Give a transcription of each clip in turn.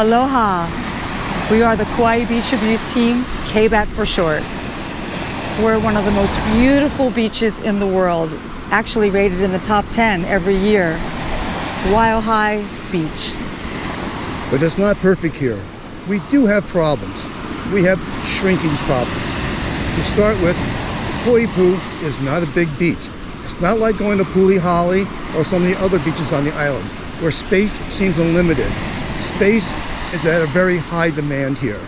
Aloha. We are the Kauai Beach Abuse Team, KBAT for short. We're one of the most beautiful beaches in the world, actually rated in the top 10 every year. Waialae Beach. But it's not perfect here. We do have problems. We have shrinkage problems. To start with, Poipu is not a big beach. It's not like going to Pulihali or some of the other beaches on the island, where space seems unlimited. Space is at a very high demand here.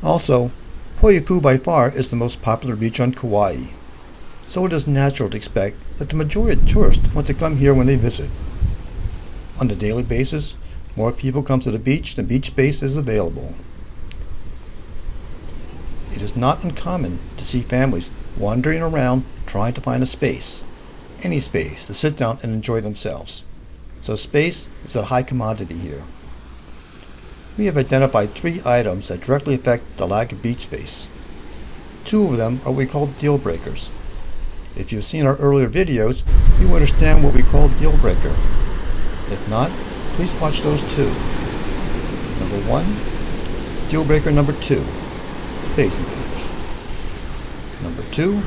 Also, Poipu by far is the most popular beach on Kauai, so it is natural to expect that the majority of tourists want to come here when they visit. On a daily basis, more people come to the beach than beach space is available. It is not uncommon to see families wandering around trying to find a space, any space, to sit down and enjoy themselves. So space is a high commodity here. We have identified 3 items that directly affect the lack of beach space. 2 of them are what we call deal breakers. If you've seen our earlier videos, you understand what we call deal breaker. If not, please watch those too. Number 1, deal breaker number 2, space invaders. Number 2,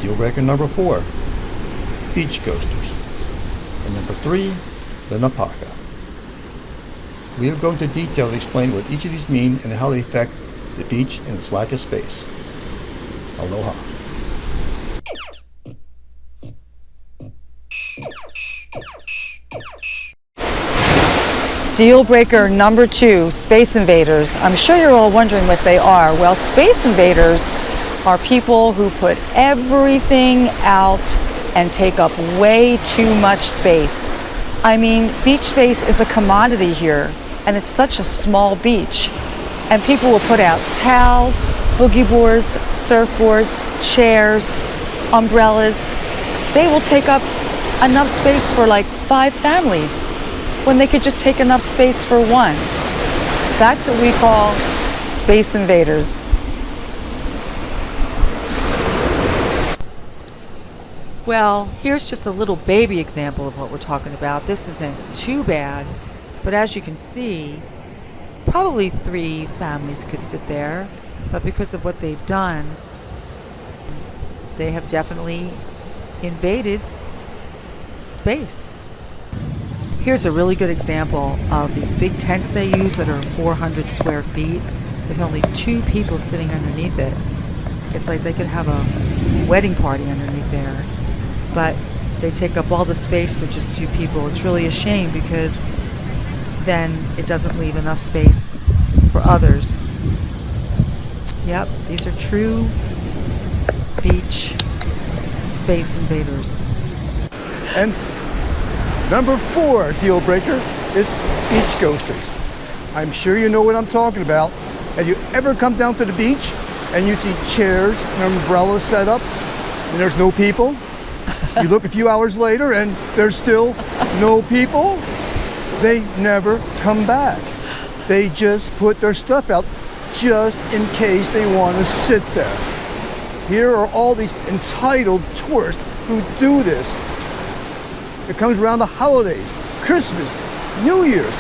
deal breaker number 4, beach coasters. And number 3, the napaka. We will go into detail to explain what each of these mean and how they affect the beach and its lack of space. Aloha. Deal breaker number 2, space invaders. I'm sure you're all wondering what they are. Well, space invaders are people who put everything out and take up way too much space. I mean, beach space is a commodity here, and it's such a small beach. And people will put out towels, boogie boards, surfboards, chairs, umbrellas. They will take up enough space for like 5 families when they could just take enough space for 1. That's what we call space invaders. Well, here's just a little baby example of what we're talking about. This isn't too bad, but as you can see, probably 3 families could sit there, but because of what they've done, they have definitely invaded space. Here's a really good example of these big tents they use that are 400 square feet with only 2 people sitting underneath it. It's like they could have a wedding party underneath there, but they take up all the space for just 2 people. It's really a shame because then it doesn't leave enough space for others. Yep, these are true beach space invaders. And number 4 deal breaker is beach coasters. I'm sure you know what I'm talking about. Have you ever come down to the beach and you see chairs and umbrellas set up and there's no people? You look a few hours later and there's still no people? They never come back. They just put their stuff out just in case they want to sit there. Here are all these entitled tourists who do this. It comes around the holidays, Christmas, New Year's.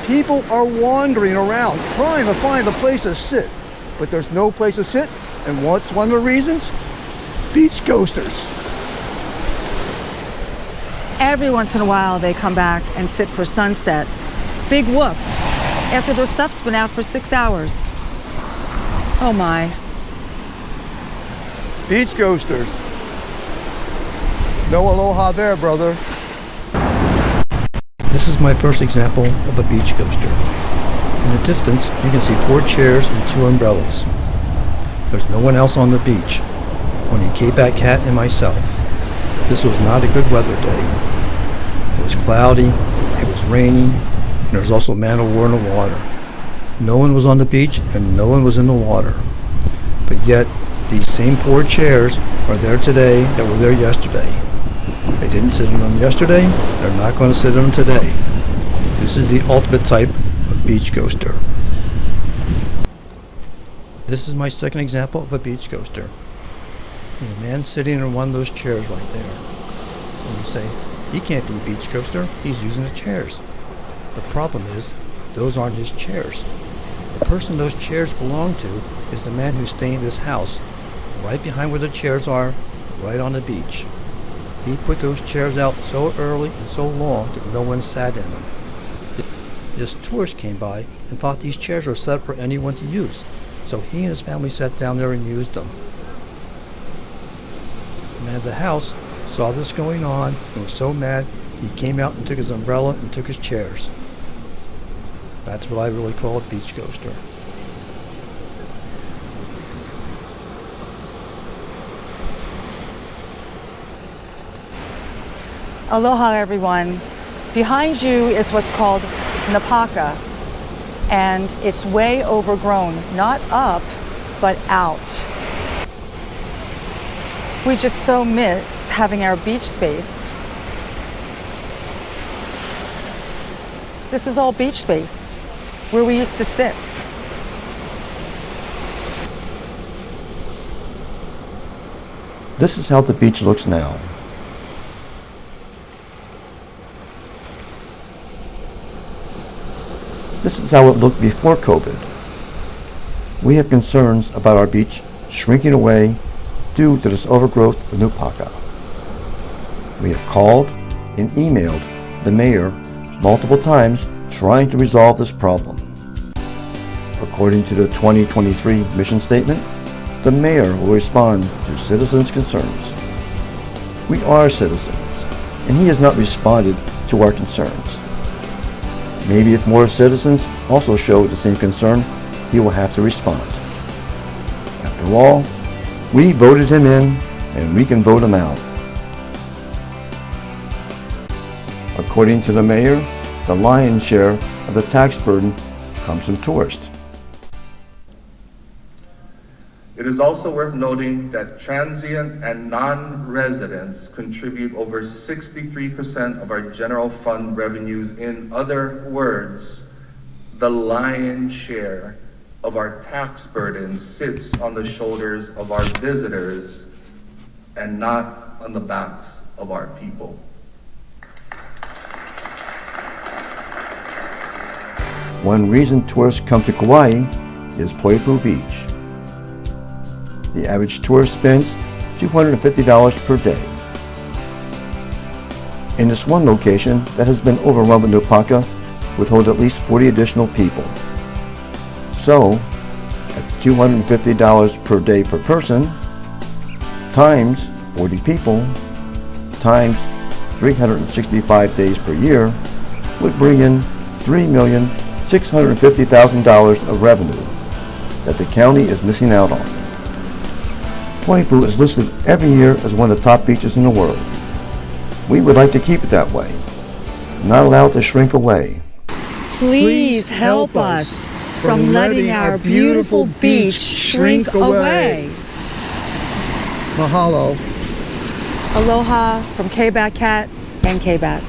People are wandering around trying to find a place to sit, but there's no place to sit. And what's one of the reasons? Beach coasters. Every once in a while they come back and sit for sunset. Big whoop, after their stuff's been out for 6 hours. Oh my. Beach coasters. No aloha there, brother. This is my first example of a beach coaster. In the distance, you can see 4 chairs and 2 umbrellas. There's no one else on the beach, only KBAT Cat and myself. This was not a good weather day. It was cloudy, it was rainy, and there was also man o' war in the water. No one was on the beach and no one was in the water. But yet, these same 4 chairs are there today that were there yesterday. They didn't sit in them yesterday, they're not going to sit in them today. This is the ultimate type of beach coaster. This is my second example of a beach coaster. There's a man sitting in one of those chairs right there. And you say, he can't be a beach coaster, he's using the chairs. The problem is, those aren't his chairs. The person those chairs belong to is the man who's staying in this house, right behind where the chairs are, right on the beach. He put those chairs out so early and so long that no one sat in them. This tourist came by and thought these chairs were set up for anyone to use, so he and his family sat down there and used them. The man of the house saw this going on and was so mad he came out and took his umbrella and took his chairs. That's what I really call a beach ghoster. Aloha, everyone. Behind you is what's called Napaka, and it's way overgrown, not up, but out. We just so miss having our beach space. This is all beach space, where we used to sit. This is how the beach looks now. This is how it looked before COVID. We have concerns about our beach shrinking away due to this overgrowth of Napaka. We have called and emailed the mayor multiple times trying to resolve this problem. According to the 2023 mission statement, the mayor will respond to citizens' concerns. We are citizens, and he has not responded to our concerns. Maybe if more citizens also show the same concern, he will have to respond. After all, we voted him in, and we can vote him out. According to the mayor, the lion's share of the tax burden comes from tourists. It is also worth noting that transient and non-residents contribute over 63% of our general fund revenues. In other words, the lion's share of our tax burden sits on the shoulders of our visitors and not on the backs of our people. One reason tourists come to Kauai is Poipu Beach. The average tourist spends $250 per day. In this one location that has been overrun with Napaka would hold at least 40 additional people. So, at $250 per day per person, times 40 people, times 365 days per year, would bring in $3,650,000 of revenue that the county is missing out on. Poipu is listed every year as one of the top beaches in the world. We would like to keep it that way, not allow it to shrink away. Please help us from letting our beautiful beach shrink away. Mahalo. Aloha from K-Bat Cat and K-Bat.